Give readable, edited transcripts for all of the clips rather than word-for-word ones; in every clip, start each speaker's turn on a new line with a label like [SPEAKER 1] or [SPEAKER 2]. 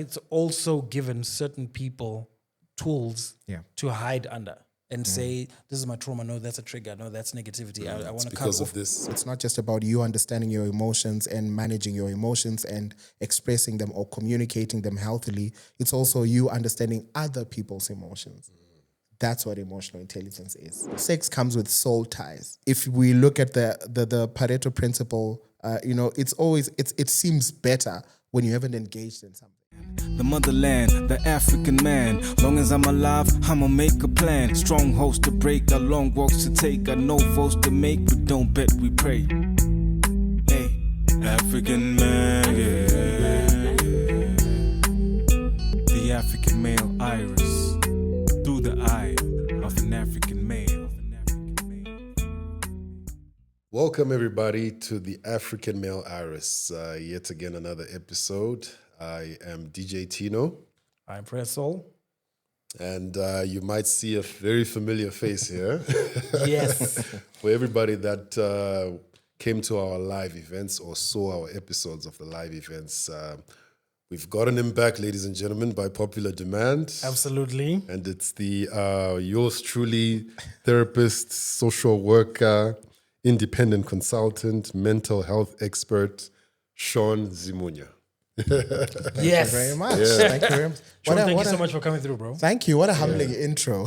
[SPEAKER 1] It's also given certain people tools to hide under and say, this is my trauma. No, that's a trigger. No, that's negativity. I want to cut
[SPEAKER 2] because
[SPEAKER 1] off.
[SPEAKER 2] of this.
[SPEAKER 3] It's not just about you understanding your emotions and managing your emotions and expressing them or communicating them healthily. It's also you understanding other people's emotions. That's what emotional intelligence is. Sex comes with soul ties. If we look at the Pareto principle, it seems better when you haven't engaged in something.
[SPEAKER 4] The motherland, the African man. Long as I'm alive, I'ma make a plan. Strongholds to break, got long walks to take, got no votes to make. We don't bet, we pray. Hey, African man, yeah. The African male iris through the eye of an African male.
[SPEAKER 2] Welcome everybody to the African Male Iris. Yet again another episode. I am DJ Tino.
[SPEAKER 1] I'm Press Soul.
[SPEAKER 2] And you might see a very familiar face here.
[SPEAKER 1] Yes.
[SPEAKER 2] For everybody that came to our live events or saw our episodes of the live events, we've gotten him back, ladies and gentlemen, by popular demand.
[SPEAKER 1] Absolutely.
[SPEAKER 2] And it's the yours truly, therapist, social worker, independent consultant, mental health expert, Sean Zimunya.
[SPEAKER 1] Yes.
[SPEAKER 3] Thank you very much.
[SPEAKER 2] Yeah.
[SPEAKER 3] Thank you very much.
[SPEAKER 1] Sean, thank you so much for coming through, bro.
[SPEAKER 3] Thank you. What a humbling intro.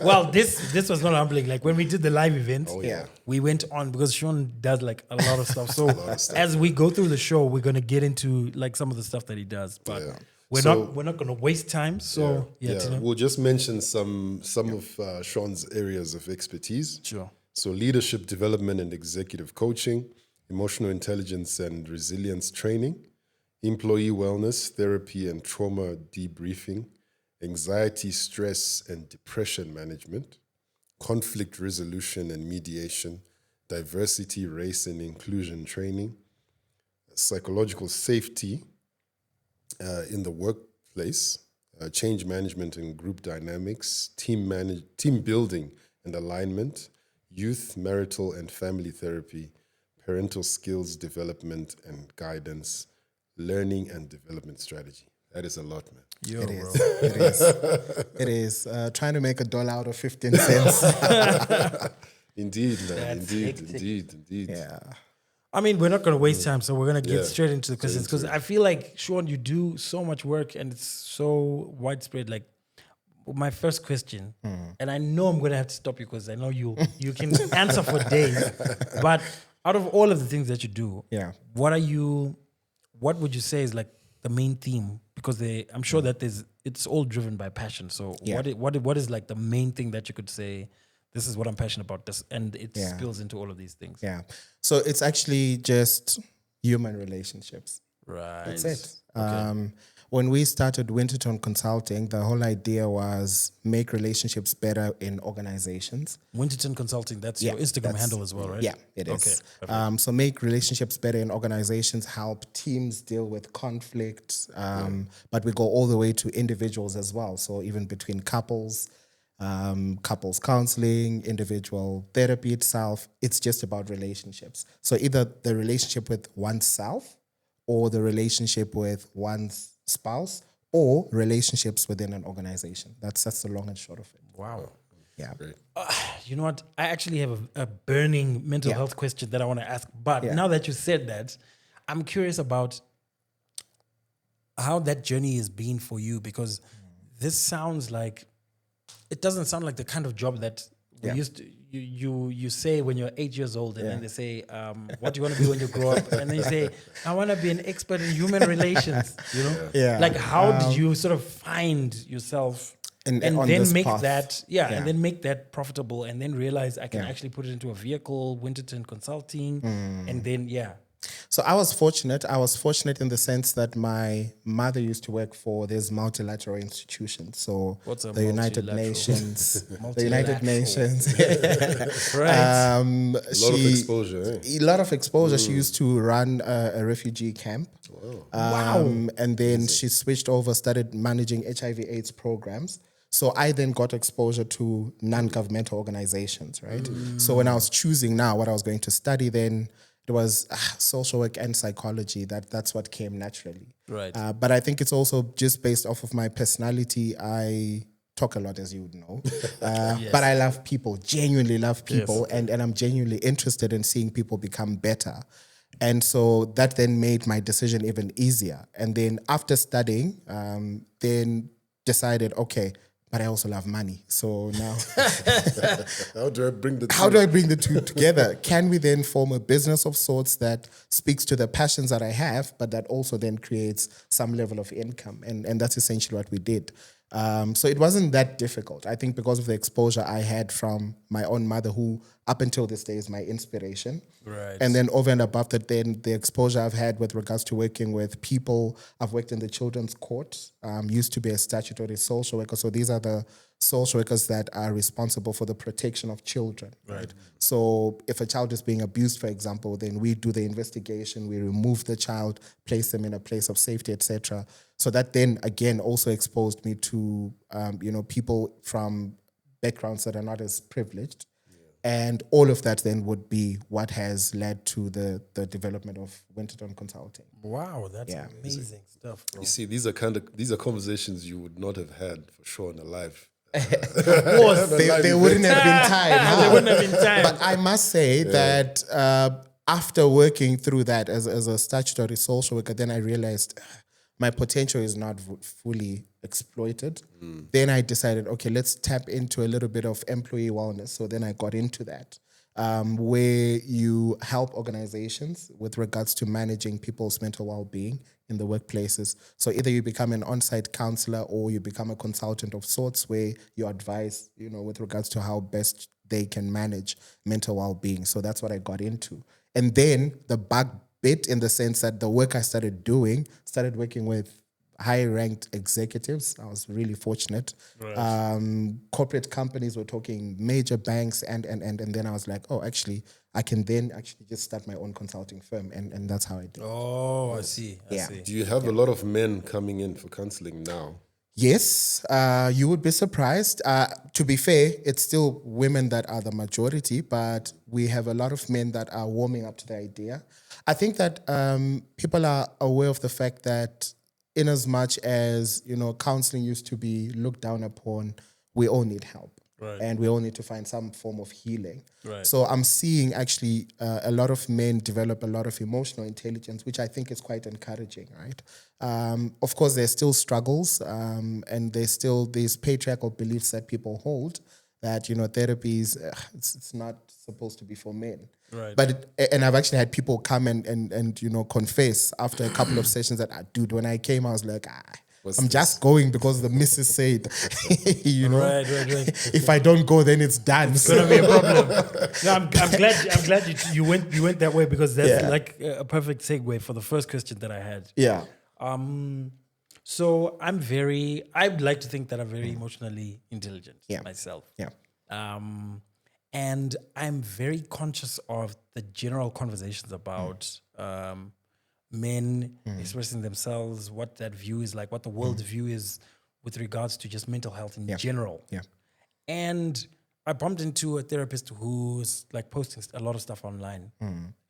[SPEAKER 1] Well, this was not humbling. Like when we did the live event,
[SPEAKER 3] yeah.
[SPEAKER 1] we went on because Sean does like a lot of stuff. So as we go through the show, we're gonna get into like some of the stuff that he does. But we're not gonna waste time. So Tino.
[SPEAKER 2] We'll just mention some of Sean's areas of expertise.
[SPEAKER 1] Sure.
[SPEAKER 2] So leadership development and executive coaching, emotional intelligence and resilience training, employee wellness, therapy and trauma debriefing, anxiety, stress and depression management, conflict resolution and mediation, diversity, race and inclusion training, psychological safety in the workplace, change management and group dynamics, team building and alignment, youth, marital and family therapy, parental skills development and guidance, learning and development strategy. That is a lot, man.
[SPEAKER 3] It is. It is. Trying to make $1 out of 15 cents.
[SPEAKER 2] Indeed, man.
[SPEAKER 1] That's
[SPEAKER 2] Indeed.
[SPEAKER 3] Yeah.
[SPEAKER 1] I mean, we're not going to waste time, so we're going to get straight into the questions because I feel like, Sean, you do so much work and it's so widespread. Like, my first question, and I know I'm going to have to stop you because I know you can answer for days, but out of all of the things that you do, what would you say is like the main theme? Because I'm sure that it's all driven by passion. So what is like the main thing that you could say, this is what I'm passionate about, this, and it spills into all of these things?
[SPEAKER 3] Yeah. So it's actually just human relationships.
[SPEAKER 1] Right.
[SPEAKER 3] That's it.
[SPEAKER 1] Okay.
[SPEAKER 3] When we started Winterton Consulting, the whole idea was make relationships better in organizations.
[SPEAKER 1] Winterton Consulting, that's your Instagram handle as well, right?
[SPEAKER 3] Yeah, it is.
[SPEAKER 1] Okay.
[SPEAKER 3] So make relationships better in organizations, help teams deal with conflict, but we go all the way to individuals as well. So even between couples, couples counseling, individual therapy itself, it's just about relationships. So either the relationship with oneself or the relationship with one's spouse or relationships within an organization. That's the long and short of it.
[SPEAKER 1] Wow.
[SPEAKER 3] Yeah.
[SPEAKER 1] You know what? I actually have a burning mental health question that I want to ask. But now that you said that, I'm curious about how that journey has been for you, because this sounds like, it doesn't sound like the kind of job that we used to, you say when you're 8 years old and then they say, what do you want to be when you grow up? And then you say, I want to be an expert in human relations, you know?
[SPEAKER 3] Yeah.
[SPEAKER 1] Like how did you sort of find yourself and then make
[SPEAKER 3] path.
[SPEAKER 1] that, and then make that profitable and then realize I can actually put it into a vehicle, Winterton Consulting, and then,
[SPEAKER 3] So I was fortunate. I was fortunate in the sense that my mother used to work for this multilateral institution. So
[SPEAKER 1] What's a
[SPEAKER 3] the United
[SPEAKER 1] multilateral?
[SPEAKER 3] Nations, the United Nations.
[SPEAKER 1] Right.
[SPEAKER 2] A lot of exposure, eh?
[SPEAKER 3] A lot of exposure. She used to run a refugee camp.
[SPEAKER 2] Wow.
[SPEAKER 3] And then she switched over, started managing HIV/AIDS programs. So I then got exposure to non-governmental organizations, right? So when I was choosing now what I was going to study then, it was social work and psychology. That's what came naturally.
[SPEAKER 1] Right.
[SPEAKER 3] But I think it's also just based off of my personality. I talk a lot, as you would know, but I love people, genuinely love people, and I'm genuinely interested in seeing people become better. And so that then made my decision even easier. And then after studying, then decided, okay, but I also love money. So now,
[SPEAKER 2] How do I bring
[SPEAKER 3] the two together? Can we then form a business of sorts that speaks to the passions that I have, but that also then creates some level of income? And that's essentially what we did. So it wasn't that difficult. I think because of the exposure I had from my own mother, who up until this day is my inspiration.
[SPEAKER 1] Right.
[SPEAKER 3] And then over and above that, then the exposure I've had with regards to working with people. I've worked in the children's court, used to be a statutory social worker. So these are the social workers that are responsible for the protection of children. Right. So if a child is being abused, for example, then we do the investigation, we remove the child, place them in a place of safety, etc. So that then again also exposed me to people from backgrounds that are not as privileged. And all of that then would be what has led to the development of Winterton Consulting.
[SPEAKER 1] Wow, that's amazing stuff, bro.
[SPEAKER 2] You see, these are conversations you would not have had for sure in a live.
[SPEAKER 3] Of course, there wouldn't have been time.
[SPEAKER 1] There wouldn't have been time.
[SPEAKER 3] But I must say that after working through that as a statutory social worker, then I realized my potential is not fully exploited. Then I decided, okay, let's tap into a little bit of employee wellness. So then I got into that, where you help organizations with regards to managing people's mental well-being in the workplaces. So either you become an on-site counselor or you become a consultant of sorts, where you advise, with regards to how best they can manage mental well-being. So that's what I got into. And then the bug bit, in the sense that the work I started working with high-ranked executives. I was really fortunate. Right. Corporate companies, were talking major banks, and then I was like, oh, actually, I can then actually just start my own consulting firm, and that's how I did.
[SPEAKER 1] Oh, I see. I see.
[SPEAKER 2] Do you have a lot of men coming in for counseling now?
[SPEAKER 3] Yes, you would be surprised. To be fair, it's still women that are the majority, but we have a lot of men that are warming up to the idea. I think that people are aware of the fact that in as much as, counseling used to be looked down upon, we all need help. Right. And we all need to find some form of healing. Right. So I'm seeing actually a lot of men develop a lot of emotional intelligence, which I think is quite encouraging, right? Of course, there's still struggles, and there's still these patriarchal beliefs that people hold that, therapy is, it's not supposed to be for men. Right. But and I've actually had people come and confess after a couple of sessions that, dude, when I came, I was like, I'm just going because the missus said, Right. If I don't go, then it's done.
[SPEAKER 1] It's gonna be a problem. No, I'm glad you went that way, because that's like a perfect segue for the first question that I had.
[SPEAKER 3] Yeah.
[SPEAKER 1] So I'd like to think that I'm very emotionally intelligent myself.
[SPEAKER 3] Yeah.
[SPEAKER 1] And I'm very conscious of the general conversations about men expressing themselves, what that view is like, what the world view is with regards to just mental health in general. Yeah. And I bumped into a therapist who's like posting a lot of stuff online.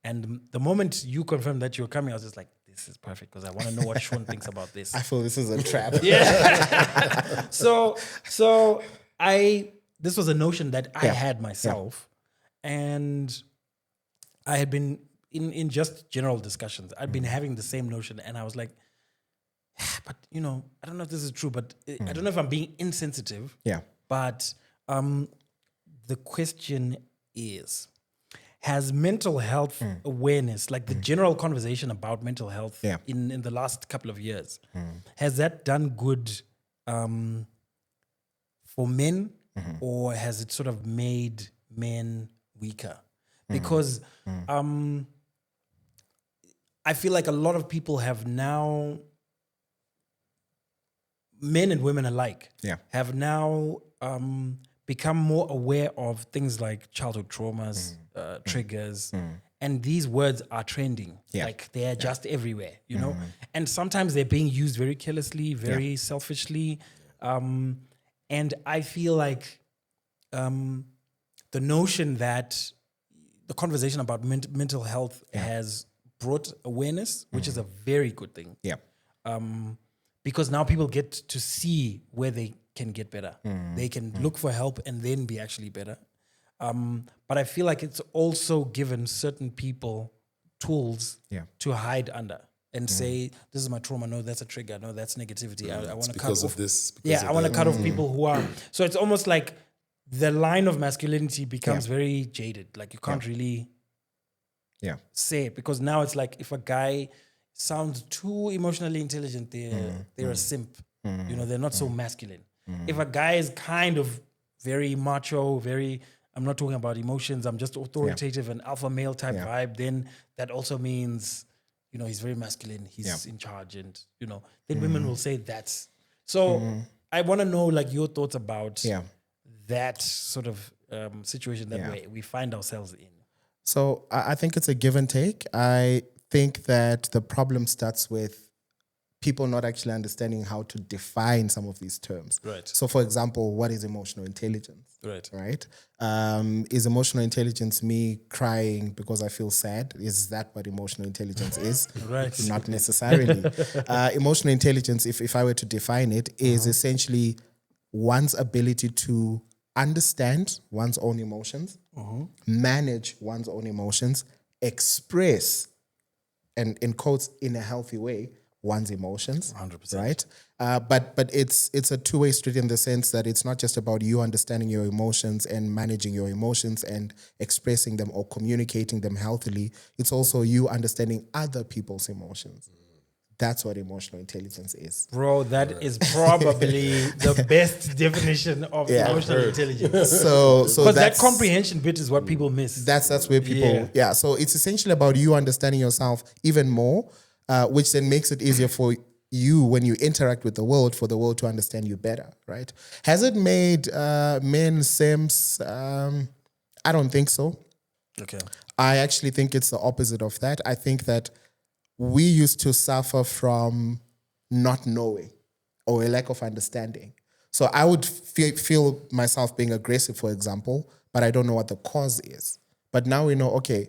[SPEAKER 1] And the moment you confirmed that you were coming, I was just like, this is perfect, because I want to know what Sean thinks about this.
[SPEAKER 3] I feel this is a trap.
[SPEAKER 1] Yeah. So this was a notion that I had myself, and I had been in just general discussions. I'd been having the same notion, and I was like, but I don't know if this is true, but I don't know if I'm being insensitive. Yeah. But the question is, has mental health awareness, like the general conversation about mental health in the last couple of years, has that done good for men, or has it sort of made men weaker? Because I feel like a lot of people have now, men and women alike, have now become more aware of things like childhood traumas, triggers, and these words are trending. Like they are just everywhere, and sometimes they're being used very carelessly, very selfishly. And I feel like the notion that the conversation about mental health has brought awareness, which is a very good thing.
[SPEAKER 3] Yeah.
[SPEAKER 1] Because now people get to see where they can get better. They can look for help and then be actually better. But I feel like it's also given certain people tools to hide under and say, this is my trauma. No, that's a trigger. No, that's negativity. I want to cut off.
[SPEAKER 2] Of this.
[SPEAKER 1] I want to cut off people who are. So it's almost like the line of masculinity becomes very jaded. Like you can't really say it, because now it's like if a guy sounds too emotionally intelligent, they're a simp. You know, they're not so masculine. If a guy is kind of very macho, I'm not talking about emotions, I'm just authoritative and alpha male type vibe, then that also means, you know, he's very masculine, he's in charge, and, you know, then women will say that's. So I want to know, like, your thoughts about that sort of situation that we find ourselves in.
[SPEAKER 3] So I think it's a give and take. I think that the problem starts with people not actually understanding how to define some of these terms.
[SPEAKER 1] Right.
[SPEAKER 3] So, for example, what is emotional intelligence?
[SPEAKER 1] Right.
[SPEAKER 3] Is emotional intelligence me crying because I feel sad? Is that what emotional intelligence is?
[SPEAKER 1] Right.
[SPEAKER 3] Not necessarily. Emotional intelligence, if I were to define it, is essentially one's ability to understand one's own emotions, manage one's own emotions, express, and in quotes, in a healthy way, one's emotions.
[SPEAKER 1] 100%.
[SPEAKER 3] Right? But it's a two-way street in the sense that it's not just about you understanding your emotions and managing your emotions and expressing them or communicating them healthily. It's also you understanding other people's emotions. That's what emotional intelligence is.
[SPEAKER 1] Bro, that is probably the best definition of emotional intelligence.
[SPEAKER 3] So
[SPEAKER 1] because that comprehension bit is what people miss.
[SPEAKER 3] That's where people, So it's essentially about you understanding yourself even more, which then makes it easier for you when you interact with the world, for the world to understand you better, right? Has it made men simps? I don't think so.
[SPEAKER 1] Okay.
[SPEAKER 3] I actually think it's the opposite of that. I think that we used to suffer from not knowing or a lack of understanding. So I would feel myself being aggressive, for example, but I don't know what the cause is. But now we know, okay,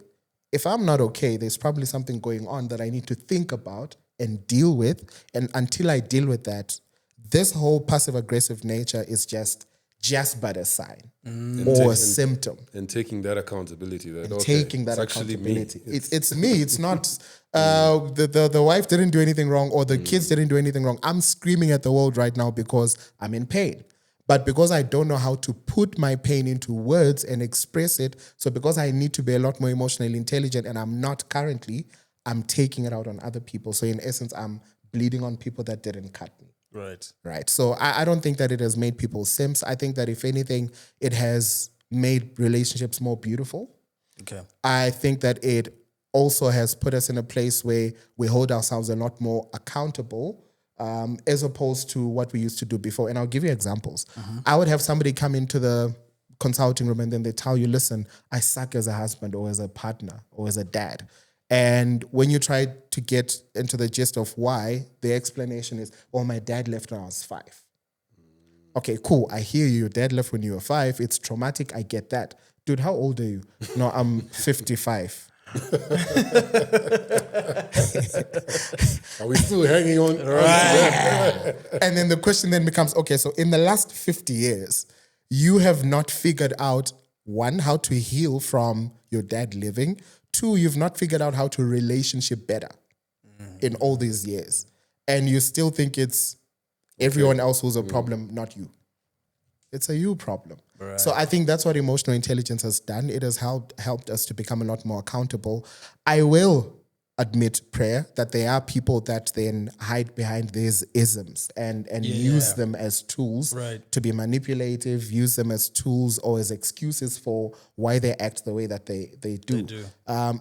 [SPEAKER 3] if I'm not okay, there's probably something going on that I need to think about and deal with. And until I deal with that, this whole passive-aggressive nature is just but a sign or a symptom.
[SPEAKER 2] And taking that accountability.
[SPEAKER 3] Accountability. It's me. It's not the wife didn't do anything wrong or the kids didn't do anything wrong. I'm screaming at the world right now because I'm in pain. But because I don't know how to put my pain into words and express it, so because I need to be a lot more emotionally intelligent and I'm not currently, I'm taking it out on other people. So in essence, I'm bleeding on people that didn't cut me. Right. So I don't think that it has made people simps. I think that if anything, it has made relationships more beautiful.
[SPEAKER 1] Okay.
[SPEAKER 3] I think that it also has put us in a place where we hold ourselves a lot more accountable, as opposed to what we used to do before. And I'll give you examples. I would have somebody come into the consulting room and then they tell you, listen, I suck as a husband or as a partner or as a dad. And when you try to get into the gist of why, the explanation is, oh, my dad left when I was 5. Okay, cool. I hear you. Your dad left when you were 5. It's traumatic. I get that. Dude, how old are you? No, I'm 55.
[SPEAKER 2] Are we still hanging on?
[SPEAKER 3] Right. And then the question then becomes, okay, so in the last 50 years, you have not figured out, 1, how to heal from your dad living. 2, you've not figured out how to relationship better in all these years. And you still think it's everyone else who's a problem, not you. It's a you problem. Right. So I think that's what emotional intelligence has done. It has helped us to become a lot more accountable. I will admit, Prayer, that there are people that then hide behind these isms and use them as tools to be manipulative, use them as tools or as excuses for why they act the way that they do.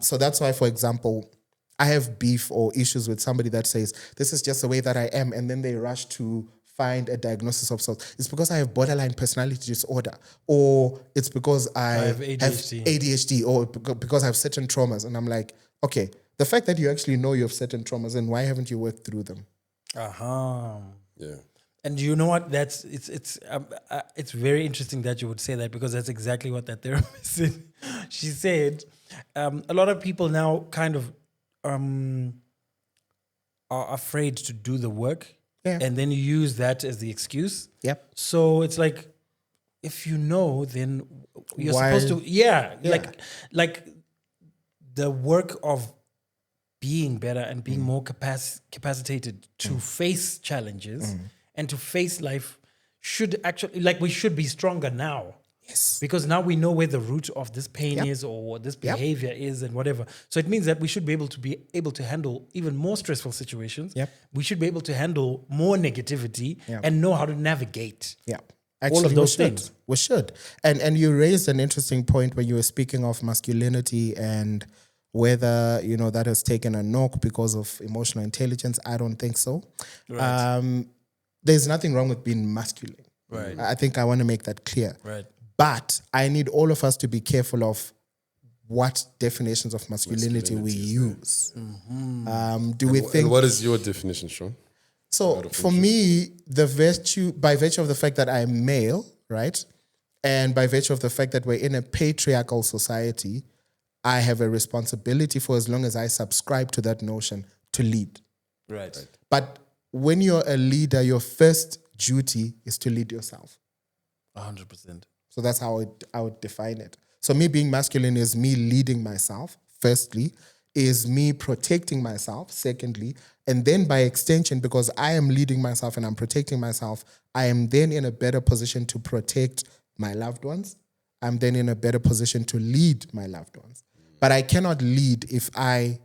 [SPEAKER 3] So that's why, for example, I have beef or issues with somebody that says, this is just the way that I am, and then they rush to find a diagnosis of sorts. It's because I have borderline personality disorder, or it's because I have ADHD, or because I have certain traumas. And I'm like, okay, the fact that you actually know you have certain traumas, and why haven't you worked through them?
[SPEAKER 2] Yeah.
[SPEAKER 1] And you know what? It's very interesting that you would say that, because that's exactly what that therapist said. She said a lot of people now kind of are afraid to do the work, and then you use that as the excuse.
[SPEAKER 3] Yep.
[SPEAKER 1] So it's like, if you know, then you're
[SPEAKER 3] Why-
[SPEAKER 1] supposed to, like the work of being better and being more capacitated to face challenges and to face life should actually, like, we should be stronger now.
[SPEAKER 3] Yes.
[SPEAKER 1] Because now we know where the root of this pain is, or what this behavior is, and whatever. So it means that we should be able to handle even more stressful situations.
[SPEAKER 3] Yep.
[SPEAKER 1] We should be able to handle more negativity and know how to navigate.
[SPEAKER 3] Yeah.
[SPEAKER 1] All of those
[SPEAKER 3] we should.
[SPEAKER 1] things.
[SPEAKER 3] We should. And you raised an interesting point when you were speaking of masculinity and whether, that has taken a knock because of emotional intelligence. I don't think so.
[SPEAKER 1] Right.
[SPEAKER 3] There's nothing wrong with being masculine.
[SPEAKER 1] Right.
[SPEAKER 3] I think I want to make that clear.
[SPEAKER 1] Right.
[SPEAKER 3] But I need all of us to be careful of what definitions of masculinity we use. Do we think...
[SPEAKER 2] And what is your definition, Sean?
[SPEAKER 3] So for me, by virtue of the fact that I'm male, right? And by virtue of the fact that we're in a patriarchal society, I have a responsibility, for as long as I subscribe to that notion, to lead.
[SPEAKER 1] Right.
[SPEAKER 3] But when you're a leader, your first duty is to lead yourself.
[SPEAKER 1] 100%.
[SPEAKER 3] So that's how I would define it. So me being masculine is me leading myself, firstly, is me protecting myself, secondly, and then by extension, because I am leading myself and I'm protecting myself, I am then in a better position to protect my loved ones. I'm then in a better position to lead my loved ones. But I cannot lead if I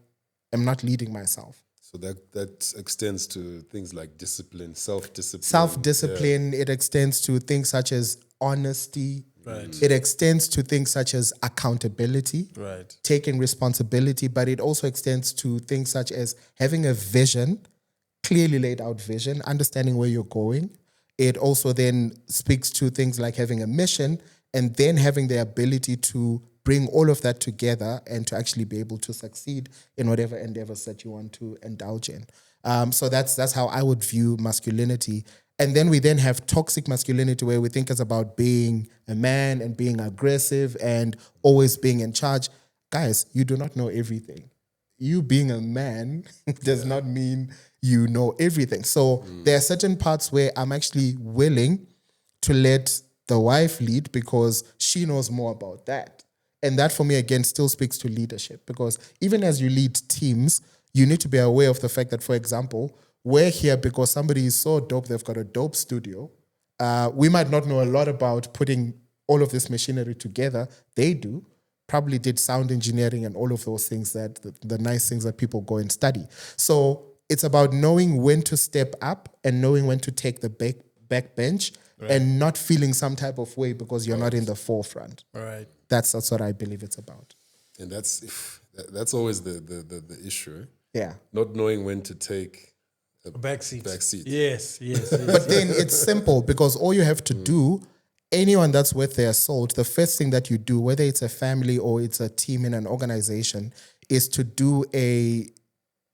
[SPEAKER 3] am not leading myself.
[SPEAKER 2] So that extends to things like discipline, self-discipline.
[SPEAKER 3] Self-discipline, it extends to things such as honesty.
[SPEAKER 1] Right.
[SPEAKER 3] It extends to things such as accountability,
[SPEAKER 1] Right.
[SPEAKER 3] taking responsibility, but it also extends to things such as having a vision, clearly laid out vision, understanding where you're going. It also then speaks to things like having a mission and then having the ability to bring all of that together and to actually be able to succeed in whatever endeavors that you want to indulge in. So that's how I would view masculinity. And then we then have toxic masculinity, where we think it's about being a man and being aggressive and always being in charge. Guys, you do not know everything. You being a man does not mean you know everything. So there are certain parts where I'm actually willing to let the wife lead because she knows more about that. And that for me, again, still speaks to leadership, because even as you lead teams, you need to be aware of the fact that, for example, we're here because somebody is so dope, they've got a dope studio. We might not know a lot about putting all of this machinery together. They do. Probably did sound engineering and all of those things, that the nice things that people go and study. So it's about knowing when to step up and knowing when to take the back bench, and not feeling some type of way because you're not in the forefront.
[SPEAKER 1] Right.
[SPEAKER 3] That's what I believe it's about.
[SPEAKER 2] And that's always the issue.
[SPEAKER 3] Yeah.
[SPEAKER 2] Not knowing when to take a
[SPEAKER 1] Backseat.
[SPEAKER 2] backseat.
[SPEAKER 1] Yes.
[SPEAKER 3] But then it's simple, because all you have to do, anyone that's worth their salt, the first thing that you do, whether it's a family or it's a team in an organization, is to do a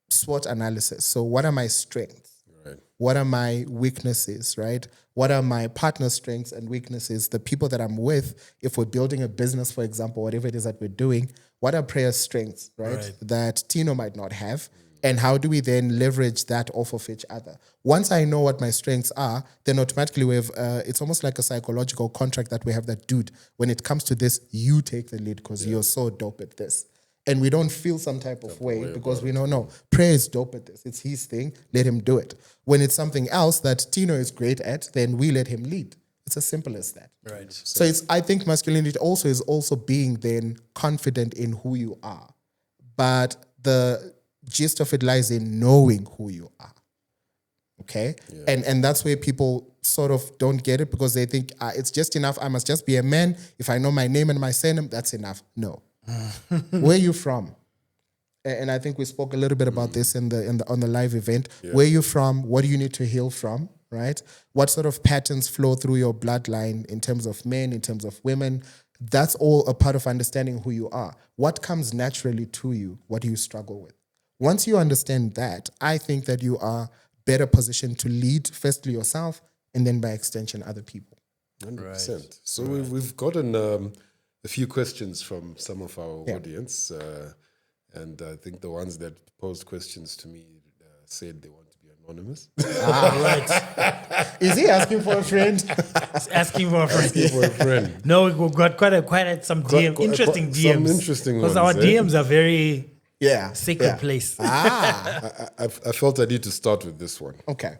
[SPEAKER 3] SWOT analysis. So what are my strengths?
[SPEAKER 2] Right.
[SPEAKER 3] What are my weaknesses, right? What are my partner's strengths and weaknesses? The people that I'm with, if we're building a business, for example, whatever it is that we're doing, what are Prayer's strengths, right? That Tino might not have. And how do we then leverage that off of each other? Once I know what my strengths are, then automatically we have, it's almost like a psychological contract that we have that, dude, when it comes to this, you take the lead because you're so dope at this. And we don't feel some type of way because we know, no, Prayer is dope at this. It's his thing. Let him do it. When it's something else that Tino is great at, then we let him lead. It's as simple as that.
[SPEAKER 1] Right.
[SPEAKER 3] So I think masculinity also is also being then confident in who you are. But the gist of it lies in knowing who you are. Okay? Yeah. And that's where people sort of don't get it, because they think it's just enough. I must just be a man. If I know my name and my surname, that's enough. No. Where are you from? And I think we spoke a little bit about this on the live event. Yeah. Where are you from? What do you need to heal from? Right? What sort of patterns flow through your bloodline in terms of men, in terms of women? That's all a part of understanding who you are. What comes naturally to you? What do you struggle with? Once you understand that, I think that you are better positioned to lead, firstly yourself and then by extension, other people.
[SPEAKER 2] 100%. So we've gotten a few questions from some of our audience, and I think the ones that posed questions to me said they want to be anonymous.
[SPEAKER 1] Right.
[SPEAKER 3] Is he asking for a friend?
[SPEAKER 1] He's asking for a friend.
[SPEAKER 2] Asking for a friend.
[SPEAKER 1] No, we've got quite some interesting DMs.
[SPEAKER 2] Some interesting ones.
[SPEAKER 1] Because our DMs are very sacred place.
[SPEAKER 2] I felt I need to start with this one.
[SPEAKER 3] Okay.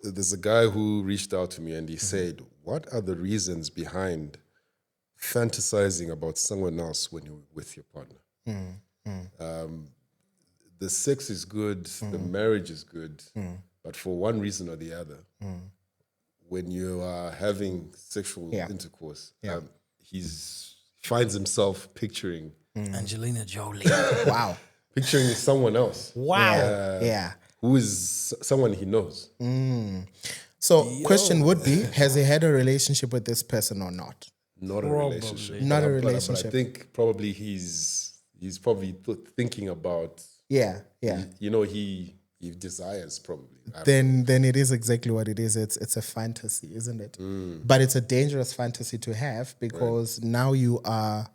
[SPEAKER 2] There's a guy who reached out to me and he said, what are the reasons behind fantasizing about someone else when you're with your partner? The sex is good, the marriage is good, but for one reason or the other, when you are having sexual intercourse, he finds himself picturing
[SPEAKER 1] Angelina Jolie.
[SPEAKER 3] Wow.
[SPEAKER 2] picturing someone else.
[SPEAKER 1] Wow.
[SPEAKER 2] Who is someone he knows.
[SPEAKER 3] So question would be, has he had a relationship with this person or not?
[SPEAKER 2] Not a relationship.
[SPEAKER 3] Not a
[SPEAKER 2] But
[SPEAKER 3] relationship.
[SPEAKER 2] I think probably he's probably thinking about,
[SPEAKER 3] Yeah.
[SPEAKER 2] he desires probably.
[SPEAKER 3] Then it is exactly what it is. It's a fantasy, isn't it? But it's a dangerous fantasy to have because now you are,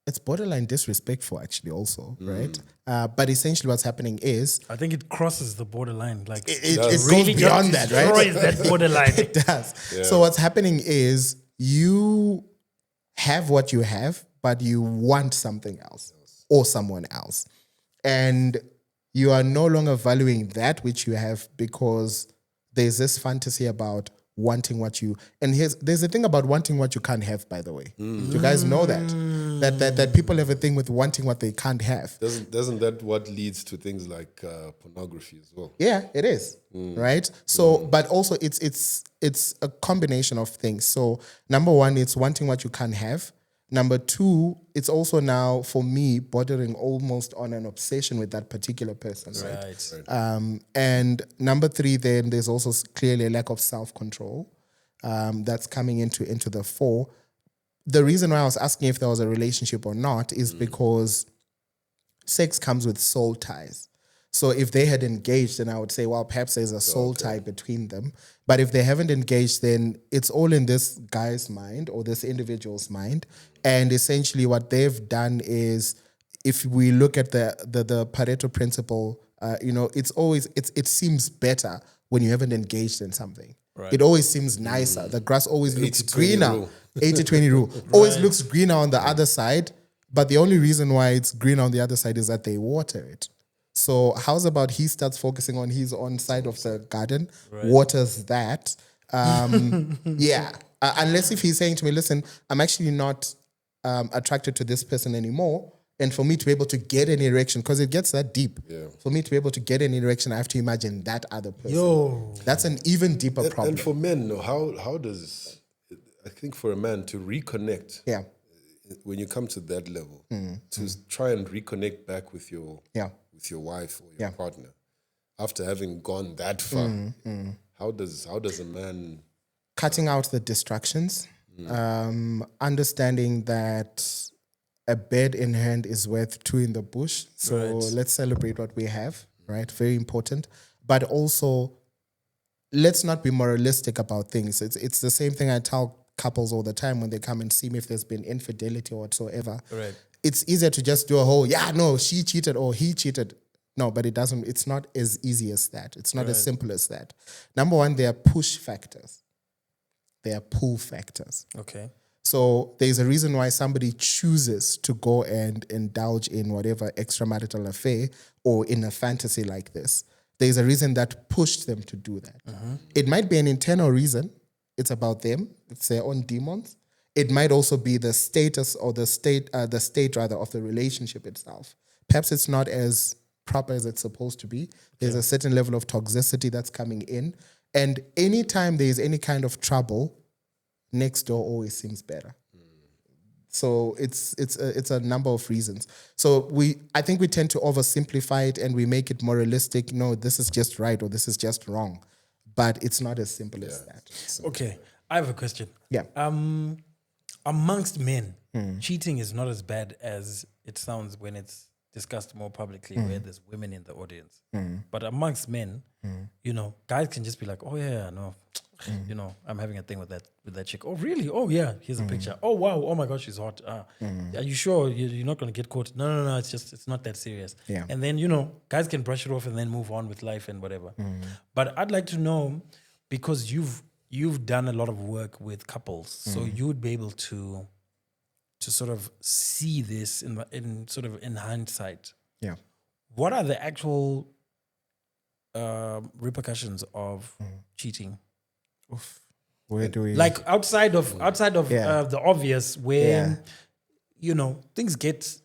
[SPEAKER 3] it's borderline disrespectful actually also, right? But essentially what's happening is,
[SPEAKER 1] I think it crosses the borderline. Like
[SPEAKER 3] it goes beyond that, right?
[SPEAKER 1] Destroys that borderline.
[SPEAKER 3] It does. Yeah. So what's happening is you have what you have, but you want something else or someone else. And you are no longer valuing that which you have because there's this fantasy about wanting what you, and there's a thing about wanting what you can't have, by the way. You guys know that people have a thing with wanting what they can't have.
[SPEAKER 2] Doesn't that what leads to things like pornography as well?
[SPEAKER 3] Yeah, it is. Right? So, but also it's a combination of things. So number one, it's wanting what you can't have. Number two, it's also now, for me, bordering almost on an obsession with that particular person, right? And number three, then there's also clearly a lack of self-control that's coming into the fore. The reason why I was asking if there was a relationship or not is because sex comes with soul ties. So if they had engaged, then I would say, well, perhaps there's a soul tie between them. But if they haven't engaged, then it's all in this guy's mind or this individual's mind. And essentially what they've done is, if we look at the Pareto principle, it seems better when you haven't engaged in something. Right. It always seems nicer. The grass always looks greener. 80-20 rule. Always looks greener on the other side. But the only reason why it's green on the other side is that they water it. So how's about he starts focusing on his own side of the garden, waters that. Unless if he's saying to me, listen, I'm actually not attracted to this person anymore. And for me to be able to get an erection, because it gets that deep. Yeah. For me to be able to get an erection, I have to imagine that other person. That's an even deeper problem.
[SPEAKER 2] And for men, how does, I think for a man to reconnect, when you come to that level, to try and reconnect back with your wife or your partner, after having gone that far, how does a man...
[SPEAKER 3] Cutting out the distractions, understanding that a bed in hand is worth two in the bush. So let's celebrate what we have, right? Very important. But also, let's not be moralistic about things. It's the same thing I tell couples all the time when they come and see me if there's been infidelity or whatsoever. Right. It's easier to just do a whole, she cheated or he cheated. No, but it's not as easy as that. It's not as simple as that. Number one, there are push factors. There are pull factors. Okay. So there's a reason why somebody chooses to go and indulge in whatever extramarital affair or in a fantasy like this. There's a reason that pushed them to do that. It might be an internal reason. It's about them. It's their own demons. It might also be the status or the state of the relationship itself. Perhaps it's not as proper as it's supposed to be. There's a certain level of toxicity that's coming in. And anytime there's any kind of trouble, next door always seems better. So it's a number of reasons. So I think we tend to oversimplify it and we make it more realistic. No, this is just right or this is just wrong. But it's not as simple as that.
[SPEAKER 1] Okay, I have a question.
[SPEAKER 3] Yeah.
[SPEAKER 1] Amongst men, cheating is not as bad as it sounds when it's discussed more publicly where there's women in the audience. But amongst men, you know, guys can just be like, oh yeah, no, you know, I'm having a thing with that chick. Oh really? Oh yeah, here's a picture. Oh wow, oh my gosh, she's hot. Are you sure you're not going to get caught? No, it's not that serious.
[SPEAKER 3] Yeah.
[SPEAKER 1] And then, you know, guys can brush it off and then move on with life and whatever. But I'd like to know, because you've done a lot of work with couples, so you would be able to sort of see this in sort of in hindsight.
[SPEAKER 3] Yeah.
[SPEAKER 1] What are the actual repercussions of cheating?
[SPEAKER 3] Oof. Where do we
[SPEAKER 1] Like outside of the obvious, where you know things get,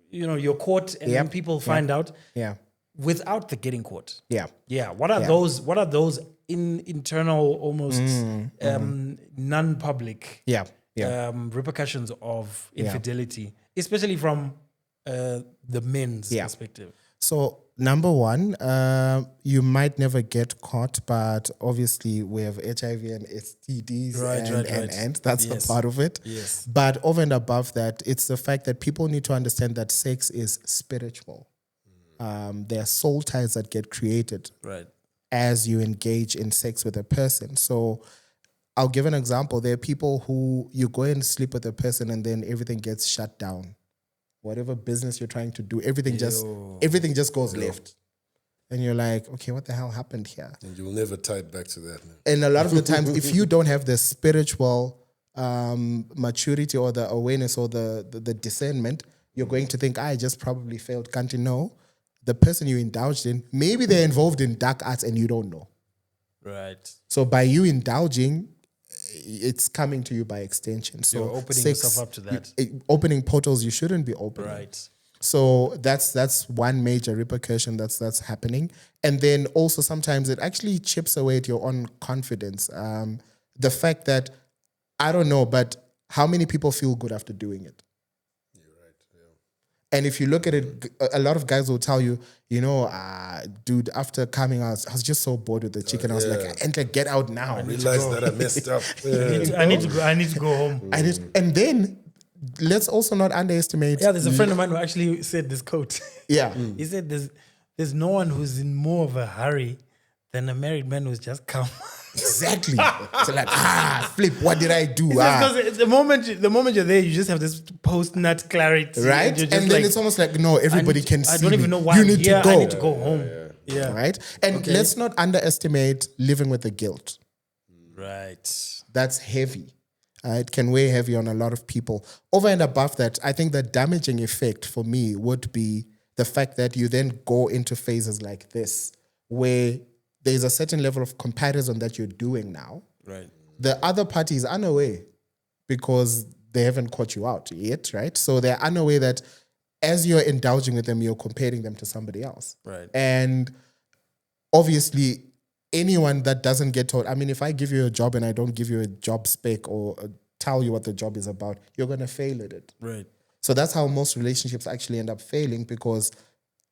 [SPEAKER 1] you know, you're caught and then people find out.
[SPEAKER 3] Yeah.
[SPEAKER 1] Without the getting caught.
[SPEAKER 3] Yeah.
[SPEAKER 1] Yeah. What are those? What are those internal, almost non-public?
[SPEAKER 3] Yeah. Yeah.
[SPEAKER 1] Repercussions of infidelity, especially from the men's perspective.
[SPEAKER 3] So number one, you might never get caught, but obviously we have HIV and STDs and that's a part of it.
[SPEAKER 1] Yes.
[SPEAKER 3] But over and above that, it's the fact that people need to understand that sex is spiritual. There are soul ties that get created as you engage in sex with a person. So I'll give an example. There are people who you go and sleep with a person and then everything gets shut down. Whatever business you're trying to do, everything just goes left. And you're like, okay, what the hell happened here?
[SPEAKER 2] And you'll never tie it back to that. Man.
[SPEAKER 3] And a lot of the times, if you don't have the spiritual maturity or the awareness or the discernment, you're going to think, I just probably failed. Can't you know? The person you indulged in, maybe they're involved in dark arts and you don't know.
[SPEAKER 1] Right.
[SPEAKER 3] So by you indulging, it's coming to you by extension. So
[SPEAKER 1] you're opening yourself up to that.
[SPEAKER 3] Opening portals you shouldn't be opening.
[SPEAKER 1] Right.
[SPEAKER 3] So that's one major repercussion that's happening. And then also sometimes it actually chips away at your own confidence. The fact that, I don't know, but how many people feel good after doing it? And if you look at it, a lot of guys will tell you, you know, dude, after coming out, I was just so bored with the chicken. I was like, Enter, get out now.
[SPEAKER 2] I realized that I messed up.
[SPEAKER 1] I need to go home.
[SPEAKER 3] And then let's also not underestimate.
[SPEAKER 1] Yeah, there's a friend of mine who actually said this quote.
[SPEAKER 3] Yeah.
[SPEAKER 1] He said there's no one who's in more of a hurry than a married man who's just come.
[SPEAKER 3] Exactly. So like, flip, what did I do?
[SPEAKER 1] Because the moment you're there, you just have this post-nut clarity.
[SPEAKER 3] Right? And then like, it's almost like, no, everybody can see
[SPEAKER 1] I don't even know why
[SPEAKER 3] you need to go.
[SPEAKER 1] I need to go home. Yeah.
[SPEAKER 3] Right? And let's not underestimate living with the guilt.
[SPEAKER 1] Right.
[SPEAKER 3] That's heavy. It can weigh heavy on a lot of people. Over and above that, I think the damaging effect for me would be the fact that you then go into phases like this, where there's a certain level of comparison that you're doing now.
[SPEAKER 1] Right.
[SPEAKER 3] The other party is unaware because they haven't caught you out yet, right? So they're unaware that as you're indulging with them, you're comparing them to somebody else.
[SPEAKER 1] Right.
[SPEAKER 3] And obviously, anyone that doesn't get told, I mean, if I give you a job and I don't give you a job spec or tell you what the job is about, you're going to fail at it.
[SPEAKER 1] Right.
[SPEAKER 3] So that's how most relationships actually end up failing, because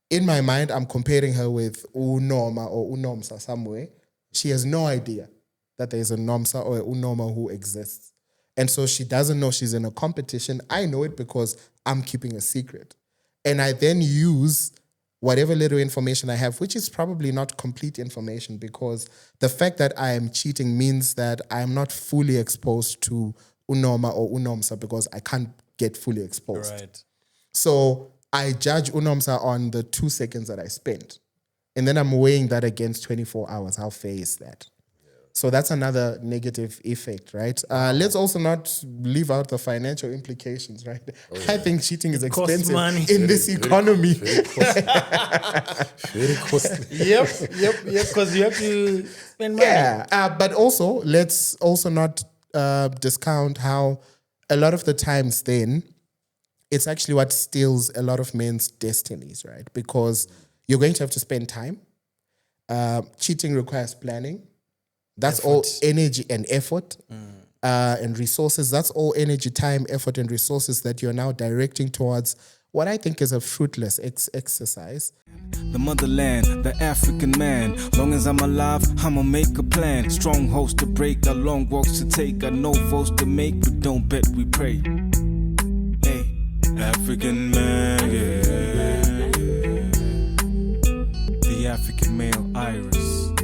[SPEAKER 3] in my mind, I'm comparing her with Unorma or Unomsa somewhere. She has no idea that there's a Nomsa or a Unorma who exists. And so she doesn't know she's in a competition. I know it because I'm keeping a secret. And I then use whatever little information I have, which is probably not complete information, because the fact that I am cheating means that I am not fully exposed to Unorma or Unomsa because I can't get fully exposed.
[SPEAKER 1] Right.
[SPEAKER 3] So I judge Unomsa on the 2 seconds that I spent. And then I'm weighing that against 24 hours. How fair is that? So that's another negative effect, right? Let's also not leave out the financial implications, right? I think cheating is expensive in this economy.
[SPEAKER 2] Very costly.
[SPEAKER 1] Yep, because you have to spend money.
[SPEAKER 3] Yeah, but also, let's also not discount how a lot of the times then, it's actually what steals a lot of men's destinies, right? Because you're going to have to spend time. Cheating requires planning. That's all energy and effort and resources. That's all energy, time, effort, and resources that you're now directing towards what I think is a fruitless exercise.
[SPEAKER 4] The motherland, the African man. Long as I'm alive, I'ma make a plan. Strongholds to break, got long walks to take, got no votes to make, but don't bet, we pray. Hey, African man, yeah. African male iris.